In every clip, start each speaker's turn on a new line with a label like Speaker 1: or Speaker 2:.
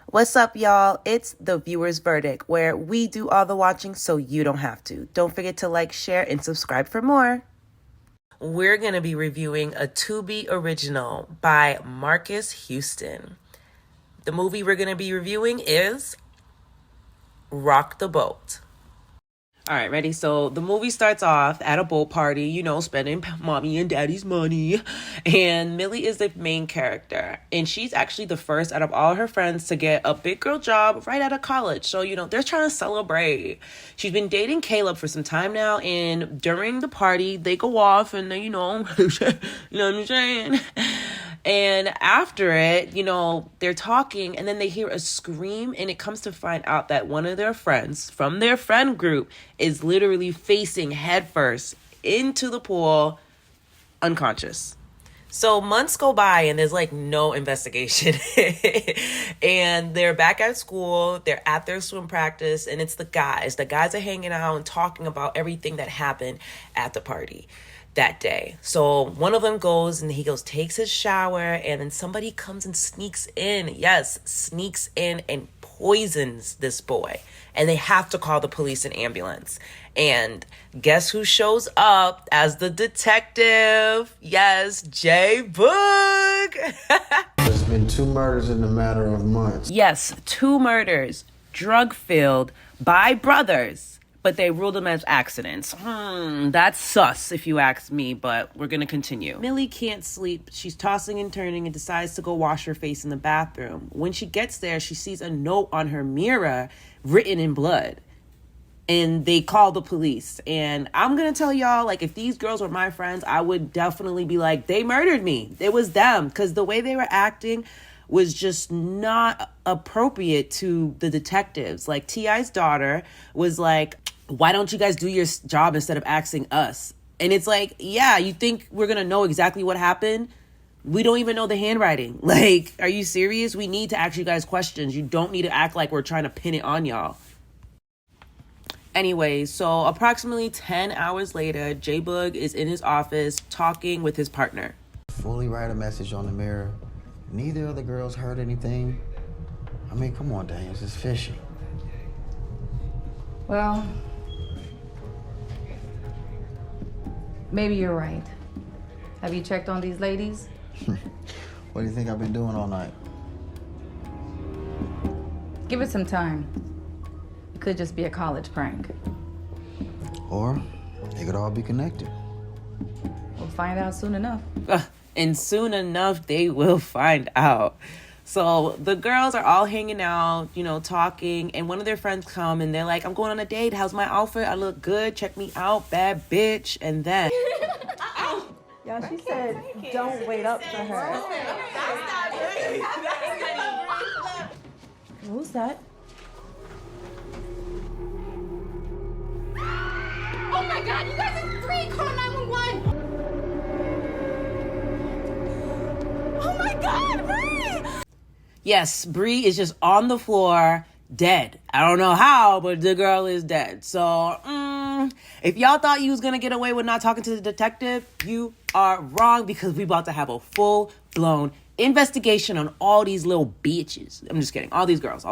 Speaker 1: What's up, y'all? It's the viewer's verdict, where we do all the watching so you don't have to. Don't forget to like, share, and subscribe for more. We're going to be reviewing a TUBI original by Marques Houston. The movie we're going to be reviewing is Rock the Boat. All right, ready? So the movie starts off at a boat party, you know, spending mommy and daddy's money. And Mellie is the main character. And she's actually the first out of all her friends to get a big girl job right out of college. So, you know, they're trying to celebrate. She's been dating Caleb for some time now. And during the party, they go off and they, you know what I'm saying? And after it, you know, they're talking and then they hear a scream, and it comes to find out that one of their friends from their friend group is literally facing headfirst into the pool, unconscious. So months go by and there's like no investigation. And they're back at school, they're at their swim practice, and it's the guys. The guys are hanging out and talking about everything that happened at the party that day. So one of them goes and takes his shower, and then somebody comes and sneaks in and poisons this boy. And they have to call the police and ambulance. And guess who shows up as the detective? Yes, J Boog.
Speaker 2: There's been 2 murders in a matter of months.
Speaker 1: Yes, 2 murders, drug-filled, by brothers. But they ruled them as accidents. That's sus, if you ask me, but we're gonna continue. Mellie can't sleep. She's tossing and turning and decides to go wash her face in the bathroom. When she gets there, she sees a note on her mirror written in blood. And they call the police. And I'm gonna tell y'all, like, if these girls were my friends, I would definitely be like, they murdered me. It was them. Because the way they were acting was just not appropriate to the detectives. Like, T.I.'s daughter was like, why don't you guys do your job instead of asking us? And it's like, yeah, you think we're going to know exactly what happened? We don't even know the handwriting. Like, are you serious? We need to ask you guys questions. You don't need to act like we're trying to pin it on y'all. Anyway, so approximately 10 hours later, J Boog is in his office talking with his partner.
Speaker 2: Fully write a message on the mirror. Neither of the girls heard anything. I mean, come on, Daniels, it's fishy.
Speaker 3: Well, maybe you're right. Have you checked on these ladies?
Speaker 2: What do you think I've been doing all night?
Speaker 3: Give it some time. It could just be a college prank.
Speaker 2: Or they could all be connected.
Speaker 3: We'll find out soon enough.
Speaker 1: And soon enough, they will find out. So the girls are all hanging out, you know, talking, and one of their friends come and they're like, I'm going on a date. How's my outfit? I look good. Check me out. Bad bitch. And then...
Speaker 4: Yeah, she said, don't wait up for her. Who's that?
Speaker 5: Oh my God, you guys are 3! Call 911! Oh my God, Bree!
Speaker 1: Yes, Bree is just on the floor, dead. I don't know how, but the girl is dead. So, if y'all thought you was going to get away with not talking to the detective, you are wrong, because we about to have a full-blown investigation on all these little bitches. I'm just kidding. All these girls.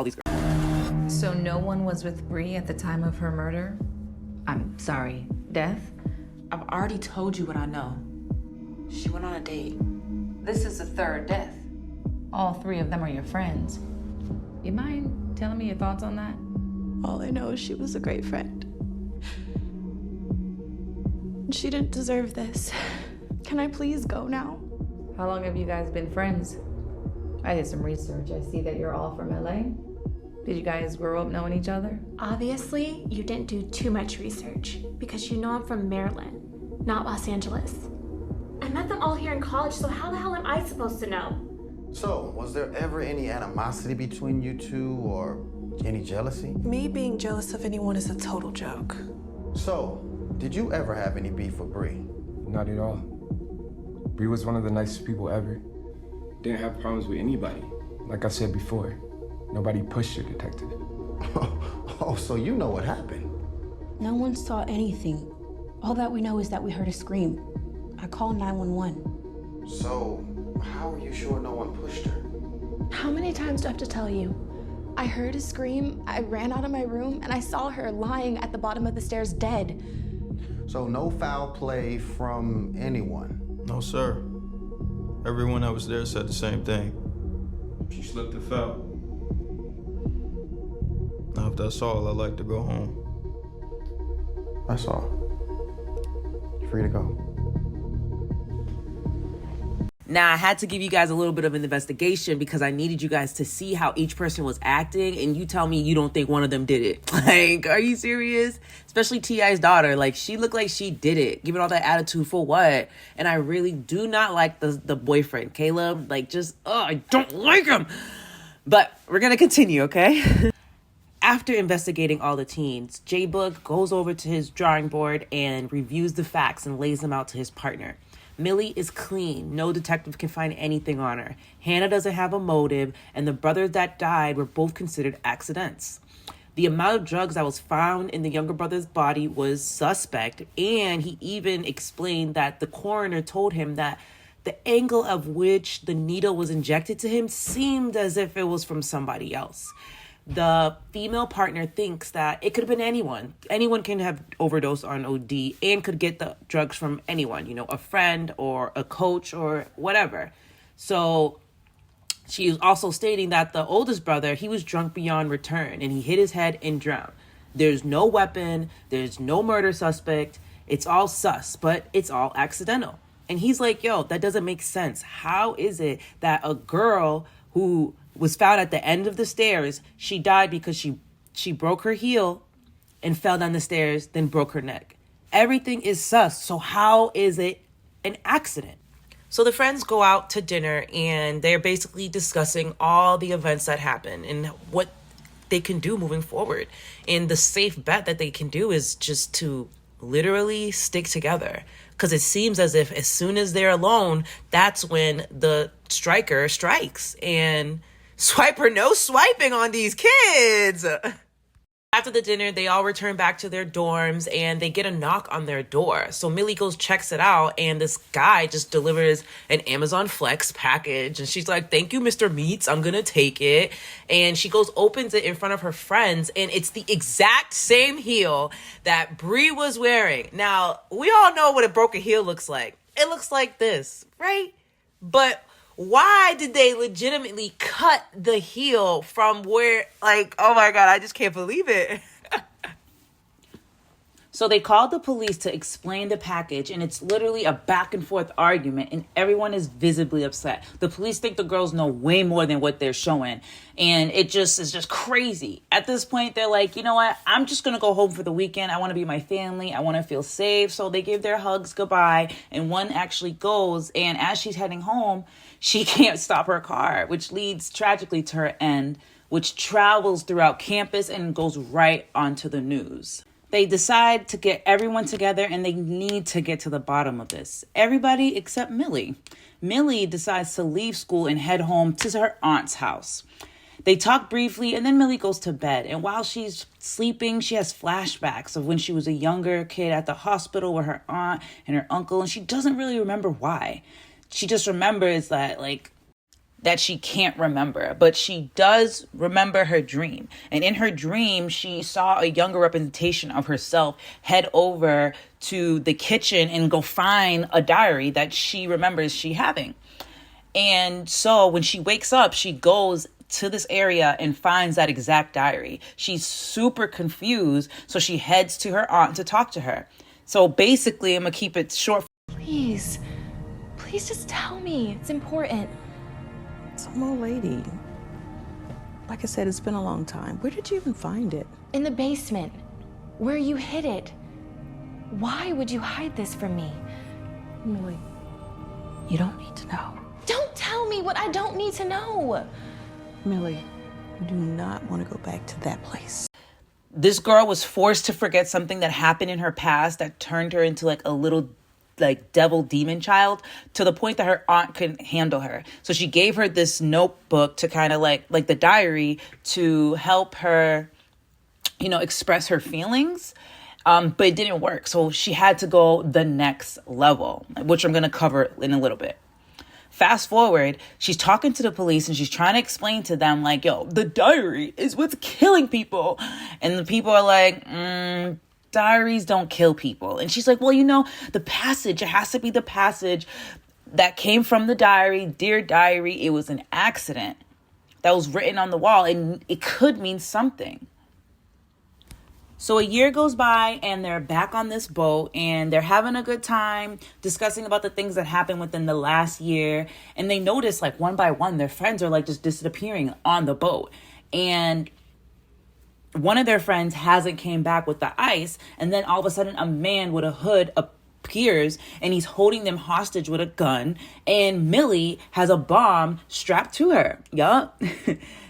Speaker 3: So no one was with Bree at the time of her murder? I'm sorry, death?
Speaker 6: I've already told you what I know. She went on a date.
Speaker 3: This is the 3rd death. All 3 of them are your friends. You mind telling me your thoughts on that?
Speaker 4: All I know is she was a great friend. She didn't deserve this. Can I please go now?
Speaker 3: How long have you guys been friends? I did some research. I see that you're all from LA. Did you guys grow up knowing each other?
Speaker 5: Obviously, you didn't do too much research because you know I'm from Maryland, not Los Angeles. I met them all here in college, so how the hell am I supposed to know?
Speaker 2: So, was there ever any animosity between you 2 or any jealousy?
Speaker 4: Me being jealous of anyone is a total joke.
Speaker 2: So, did you ever have any beef with Bree?
Speaker 7: Not at all. Bree was one of the nicest people ever. Didn't have problems with anybody. Like I said before, nobody pushed her, detective.
Speaker 2: Oh, so you know what happened?
Speaker 8: No one saw anything. All that we know is that we heard a scream. I called 911.
Speaker 2: So, how are you sure no one pushed her?
Speaker 5: How many times do I have to tell you?
Speaker 4: I heard a scream, I ran out of my room, and I saw her lying at the bottom of the stairs dead.
Speaker 2: So no foul play from anyone?
Speaker 9: No, sir. Everyone that was there said the same thing. She slipped and fell. Now, if that's all, I'd like to go home.
Speaker 2: That's all. You're free to go.
Speaker 1: Now, I had to give you guys a little bit of an investigation because I needed you guys to see how each person was acting, and you tell me you don't think one of them did it. Like, are you serious? Especially T.I.'s daughter. Like, she looked like she did it. Giving all that attitude for what? And I really do not like the boyfriend, Caleb. Like, just, I don't like him. But we're going to continue, okay? After investigating all the teens, J-Book goes over to his drawing board and reviews the facts and lays them out to his partner. Mellie is clean. No detective can find anything on her. Hannah doesn't have a motive, and the brothers that died were both considered accidents. The amount of drugs that was found in the younger brother's body was suspect, and he even explained that the coroner told him that the angle of which the needle was injected to him seemed as if it was from somebody else. The female partner thinks that it could have been anyone. Anyone can have overdosed on OD and could get the drugs from anyone, a friend or a coach or whatever. So she is also stating that the oldest brother, he was drunk beyond return and he hit his head and drowned. There's no weapon. There's no murder suspect. It's all sus, but it's all accidental. And he's like, yo, that doesn't make sense. How is it that a girl who was found at the end of the stairs, she died because she broke her heel and fell down the stairs, then broke her neck? Everything is sus. So how is it an accident? So the friends go out to dinner and they're basically discussing all the events that happened and what they can do moving forward. And the safe bet that they can do is just to literally stick together. Because it seems as if as soon as they're alone, that's when the striker strikes. And swipe or no swiping on these kids. After the dinner, they all return back to their dorms and they get a knock on their door. So Mellie goes, checks it out, and this guy just delivers an Amazon Flex package. And she's like, thank you, Mr. Meats. I'm going to take it. And she goes, opens it in front of her friends, and it's the exact same heel that Bree was wearing. Now, we all know what a broken heel looks like. It looks like this, right? But why did they legitimately cut the heel from where, like, oh my God, I just can't believe it. So they called the police to explain the package, and it's literally a back and forth argument, and everyone is visibly upset. The police think the girls know way more than what they're showing, and it is just crazy. At this point, they're like, you know what? I'm just going to go home for the weekend. I want to be with my family. I want to feel safe. So they give their hugs goodbye, and one actually goes, and as she's heading home, she can't stop her car, which leads tragically to her end, which travels throughout campus and goes right onto the news. They decide to get everyone together and they need to get to the bottom of this. Everybody except Mellie. Mellie decides to leave school and head home to her aunt's house. They talk briefly and then Mellie goes to bed. And while she's sleeping, she has flashbacks of when she was a younger kid at the hospital with her aunt and her uncle. And she doesn't really remember why. She just remembers that she can't remember, but she does remember her dream. And in her dream, she saw a younger representation of herself head over to the kitchen and go find a diary that she remembers she having. And so when she wakes up, she goes to this area and finds that exact diary. She's super confused, so she heads to her aunt to talk to her. So basically, I'm gonna keep it short.
Speaker 4: Please just tell me. It's important.
Speaker 6: Some old lady. Like I said, it's been a long time. Where did you even find it?
Speaker 4: In the basement, where you hid it. Why would you hide this from me?
Speaker 6: Mellie, you don't need to know.
Speaker 4: Don't tell me what I don't need to know.
Speaker 6: Mellie, you do not want to go back to that place.
Speaker 1: This girl was forced to forget something that happened in her past that turned her into a little devil demon child, to the point that her aunt couldn't handle her. So she gave her this notebook to kind of like the diary to help her, express her feelings. But it didn't work. So she had to go the next level, which I'm going to cover in a little bit. Fast forward, she's talking to the police and she's trying to explain to them like, yo, the diary is what's killing people. And the people are like, diaries don't kill people. And she's like, well, you know, the passage, it has to be the passage that came from the diary. Dear diary, it was an accident that was written on the wall, and it could mean something. So a year goes by and they're back on this boat and they're having a good time discussing about the things that happened within the last year. And they notice like one by one, their friends are like just disappearing on the boat. And one of their friends hasn't came back with the ice. And then all of a sudden a man with a hood appears and he's holding them hostage with a gun. And Mellie has a bomb strapped to her. Yup.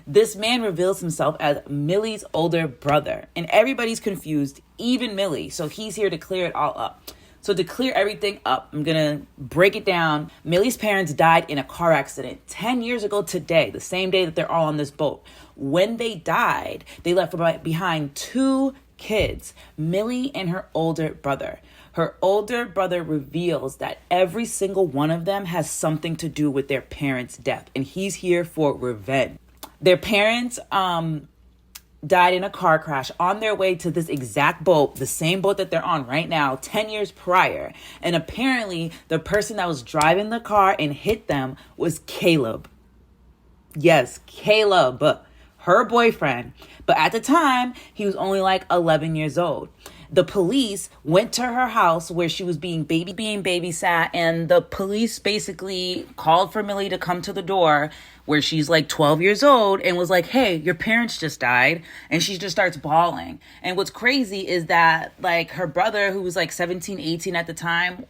Speaker 1: This man reveals himself as Mellie's older brother. And everybody's confused, even Mellie. So he's here to clear it all up. So to clear everything up, I'm going to break it down. Mellie's parents died in a car accident 10 years ago today, the same day that they're all on this boat. When they died, they left behind 2 kids, Mellie and her older brother. Her older brother reveals that every single one of them has something to do with their parents' death. And he's here for revenge. Their parents died in a car crash on their way to this exact boat, the same boat that they're on right now, 10 years prior. And apparently the person that was driving the car and hit them was Caleb. Yes, Caleb, her boyfriend. But at the time, he was only like 11 years old. The police went to her house where she was being babysat, and the police basically called for Mellie to come to the door where she's like 12 years old and was like, hey, your parents just died. And she just starts bawling. And what's crazy is that like her brother, who was like 17, 18 at the time,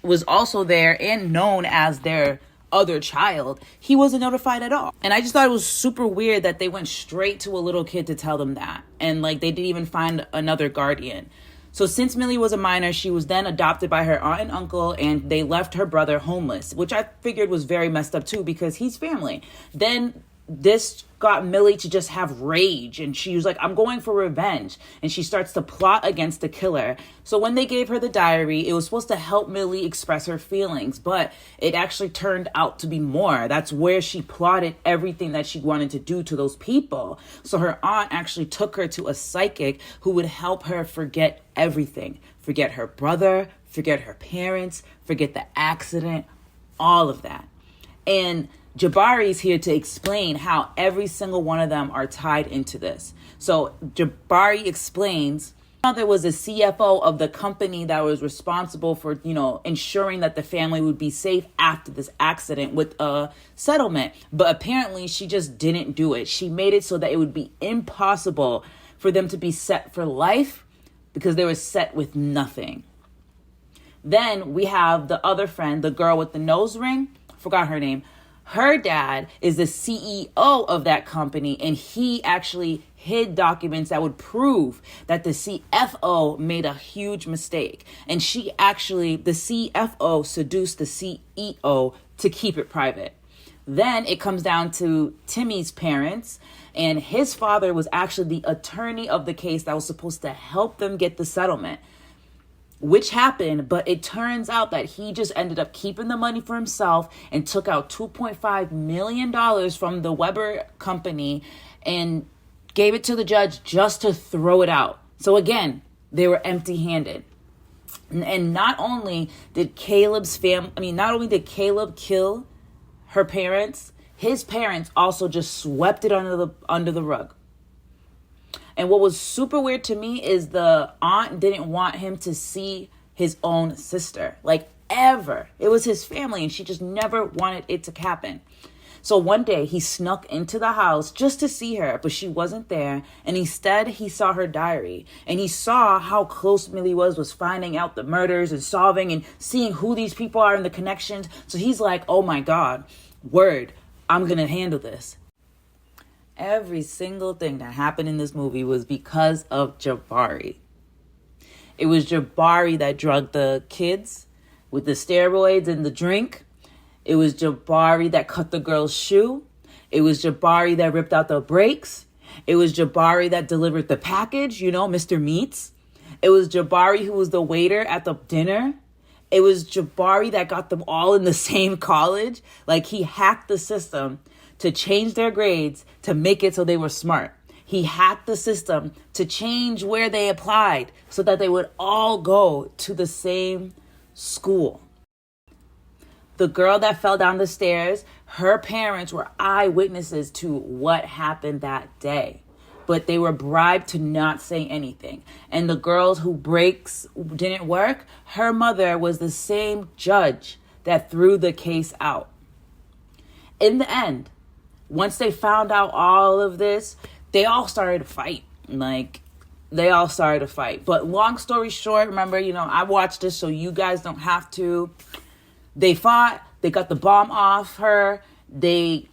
Speaker 1: was also there and known as their other child. He wasn't notified at all. And I just thought it was super weird that they went straight to a little kid to tell them that. And like they didn't even find another guardian. So since Mellie was a minor, she was then adopted by her aunt and uncle, and they left her brother homeless, which I figured was very messed up too because he's family. Then this got Mellie to just have rage, and she was like, I'm going for revenge. And she starts to plot against the killer. So when they gave her the diary, it was supposed to help Mellie express her feelings, but it actually turned out to be more. That's where she plotted everything that she wanted to do to those people. So her aunt actually took her to a psychic who would help her forget everything. Forget her brother, forget her parents, forget the accident, all of that. And Jabari is here to explain how every single one of them are tied into this. So Jabari explains how there was a CFO of the company that was responsible for, ensuring that the family would be safe after this accident with a settlement. But apparently she just didn't do it. She made it so that it would be impossible for them to be set for life because they were set with nothing. Then we have the other friend, the girl with the nose ring. Forgot her name. Her dad is the CEO of that company, and he actually hid documents that would prove that the CFO made a huge mistake. And the CFO seduced the CEO to keep it private. Then it comes down to Timmy's parents, and his father was actually the attorney of the case that was supposed to help them get the settlement, which happened, but it turns out that he just ended up keeping the money for himself and took out $2.5 million from the Weber company and gave it to the judge just to throw it out. So again, they were empty-handed. And not only did Caleb kill her parents, his parents also just swept it under the rug. And what was super weird to me is the aunt didn't want him to see his own sister, like ever. It was his family, and she just never wanted it to happen. So one day he snuck into the house just to see her, but she wasn't there. And instead he saw her diary, and he saw how close Mellie was finding out the murders and solving and seeing who these people are and the connections. So he's like, oh my God, word, I'm going to handle this. Every single thing that happened in this movie was because of Jabari. It was Jabari that drugged the kids with the steroids and the drink. It was Jabari that cut the girl's shoe. It was Jabari that ripped out the brakes. It was Jabari that delivered the package, Mr. Meats. It was Jabari who was the waiter at the dinner. it was Jabari that got them all in the same college. Like, he hacked the system to change their grades to make it so they were smart. He hacked the system to change where they applied so that they would all go to the same school. The girl that fell down the stairs, her parents were eyewitnesses to what happened that day, but they were bribed to not say anything. And the girls who breaks didn't work, her mother was the same judge that threw the case out. In the end, once they found out all of this, they all started to fight. But long story short, remember, I watched this so you guys don't have to. They fought. They got the bomb off her. They,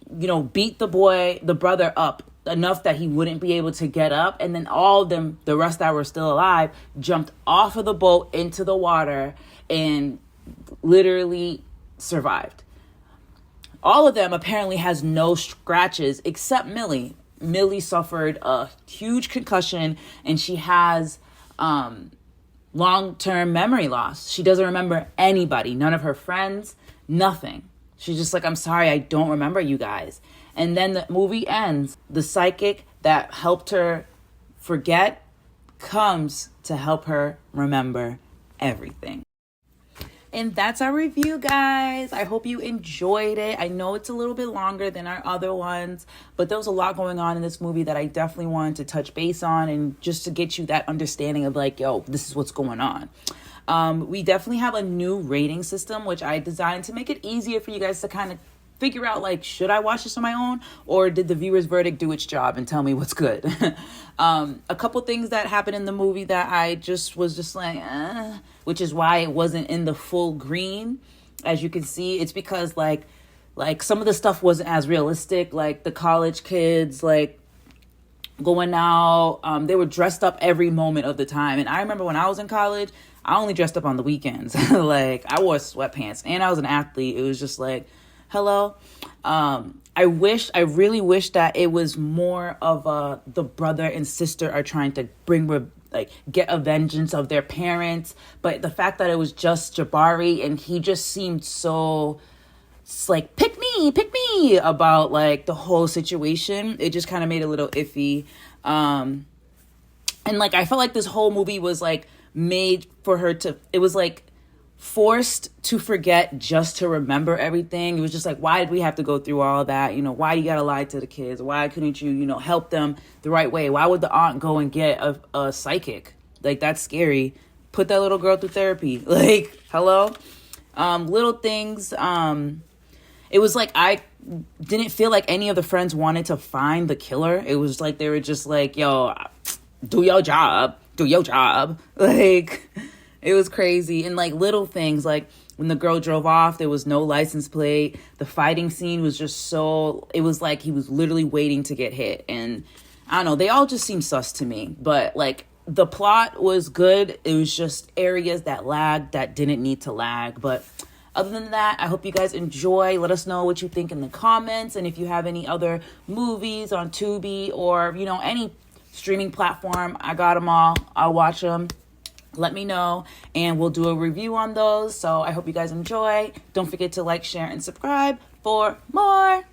Speaker 1: beat the brother up enough that he wouldn't be able to get up. And then all of them, the rest that were still alive, jumped off of the boat into the water and literally survived. All of them apparently has no scratches except Mellie. Mellie suffered a huge concussion and she has long-term memory loss. She doesn't remember anybody, none of her friends, nothing. She's just like, I'm sorry, I don't remember you guys. And then the movie ends. The psychic that helped her forget comes to help her remember everything. And that's our review, guys. I hope you enjoyed it. I know it's a little bit longer than our other ones, but there was a lot going on in this movie that I definitely wanted to touch base on, and just to get you that understanding of like, yo, this is what's going on. We definitely have a new rating system, which I designed to make it easier for you guys to kind of figure out, like, should I watch this on my own, or did the viewer's verdict do its job and tell me what's good? A couple things that happened in the movie that I was just like, which is why it wasn't in the full green. As you can see, it's because like some of the stuff wasn't as realistic, like the college kids, like going out, they were dressed up every moment of the time. And I remember when I was in college, I only dressed up on the weekends. Like, I wore sweatpants and I was an athlete. It was just like, hello. I really wish that it was more of the brother and sister are trying to get a vengeance of their parents. But the fact that it was just Jabari and he just seemed so like, pick me about like the whole situation, it just kind of made it a little iffy. And like, I felt like this whole movie was like made for her to, it was like forced to forget just to remember everything. It was just like, why did we have to go through all that? Why you gotta lie to the kids? Why couldn't you, help them the right way? Why would the aunt go and get a psychic? Like, that's scary. Put that little girl through therapy. Like, hello? Little things. It was like, I didn't feel like any of the friends wanted to find the killer. It was like, they were just like, yo, do your job. Like, it was crazy. And like little things, like when the girl drove off, there was no license plate. The fighting scene was just it was like he was literally waiting to get hit. And I don't know, they all just seemed sus to me. But like, the plot was good. It was just areas that lagged that didn't need to lag. But other than that, I hope you guys enjoy. Let us know what you think in the comments. And if you have any other movies on TUBI or, any streaming platform, I got them all. I'll watch them. Let me know and we'll do a review on those. So I hope you guys enjoy. Don't forget to like, share, and subscribe for more.